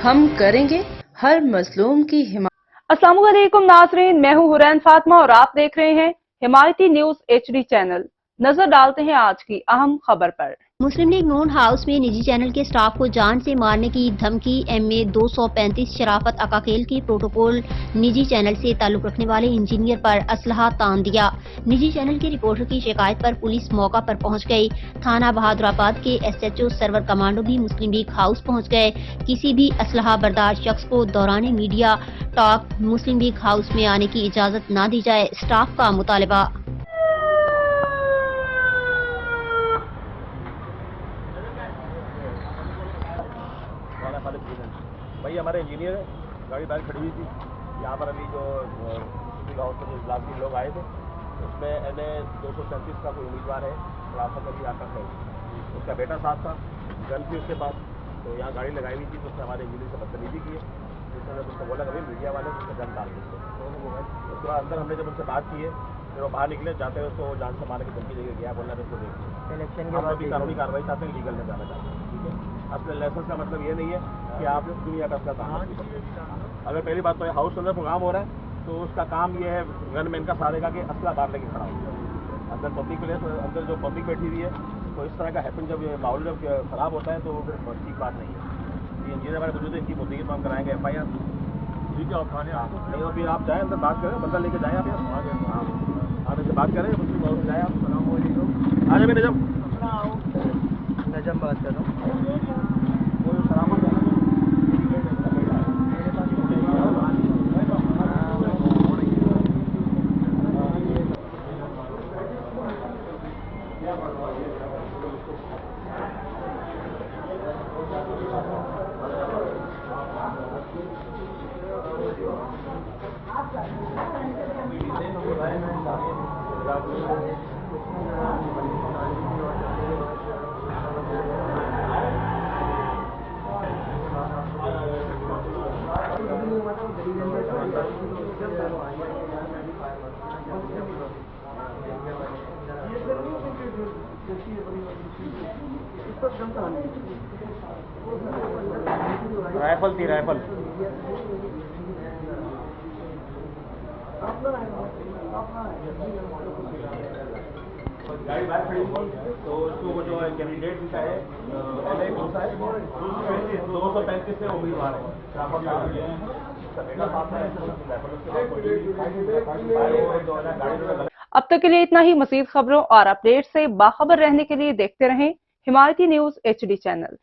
हम करेंगे हर मजलूम की हिमायत। अस्सलाम वालेकुम नाज़रीन, मैं हूं हुरैन फातिमा और आप देख रहे हैं हिमायती न्यूज HD चैनल। नजर डालते हैं आज की अहम खबर पर। मुस्लिम लीग नून हाउस में निजी चैनल के स्टाफ को जान से मारने की धमकी। MA 235 शराफत अकाकेल की प्रोटोकॉल निजी चैनल से ताल्लुक रखने वाले इंजीनियर पर असलहा तान दिया। निजी चैनल के रिपोर्टर की शिकायत पर पुलिस मौका पर पहुंच गई। थाना बहादुराबाद के SHO सर्वर कमांडो भी मुस्लिम लीग हाउस पहुंच गए। किसी भी असलहा बरदार शख्स को दौरान मीडिया टॉक मुस्लिम लीग हाउस में आने की इजाजत न दी जाए, स्टाफ का मुतालबा। भाई हमारे इंजीनियर गाड़ी बाहर खड़ी हुई थी यहाँ पर। अभी जो हाउस में जो इजलास के लोग आए थे उसमें MA 237 का कोई उम्मीदवार है खिलाफत अली आका है, उसका बेटा साथ था, गन थी उसके पास। तो यहाँ गाड़ी लगाई हुई थी तो उसने हमारे इंजीनियर से बदतमीजी की है। उसने उसको बोला कभी मीडिया वाले उसने गन डाल दी। उसके बाद अंदर हमने जब उनसे बात की है फिर वो बाहर निकले, जाते हुए उसको जान से मारने की धमकी देके गया, बोलना उसको देखिए इलेक्शन के बाद कानूनी कार्रवाई चाहते हैं, लीगल में जाना चाहते हैं। ठीक है, अपने लाइसेंस का मतलब ये नहीं है कि आप दुनिया का काम। अगर पहली बात तो हाउस अंदर प्रोग्राम हो रहा है तो उसका काम ये है गनमैन का सारे का कि असला बाहर लेके खड़ा हो। अंदर पब्लिक प्लेस अंदर जो पब्लिक बैठी हुई है तो इस तरह का हैपन जब माहौल जब खराब होता है तो ठीक बात नहीं है। ये इंजीनियर हमारे मौजूद है, इनकी मुद्दे हम कराएंगे FIR। ठीक है, आप थाने नहीं हो फिर आप जाए अंदर बात करें, बंदा लेके जाए आप आगे से बात करें, मुस्लिम जाए आप। आगे मैं नजम बात कर रहा हूँ। राइफल थी राइफल गाड़ी बाहर खड़ी तो उसको जो कैंडिडेट जिसका है LA कौन सा है 235 से उम्मीदवार है। अब तक के लिए इतना ही। मजीद खबरों और अपडेट से बाखबर रहने के लिए देखते रहें हिमायती न्यूज HD चैनल।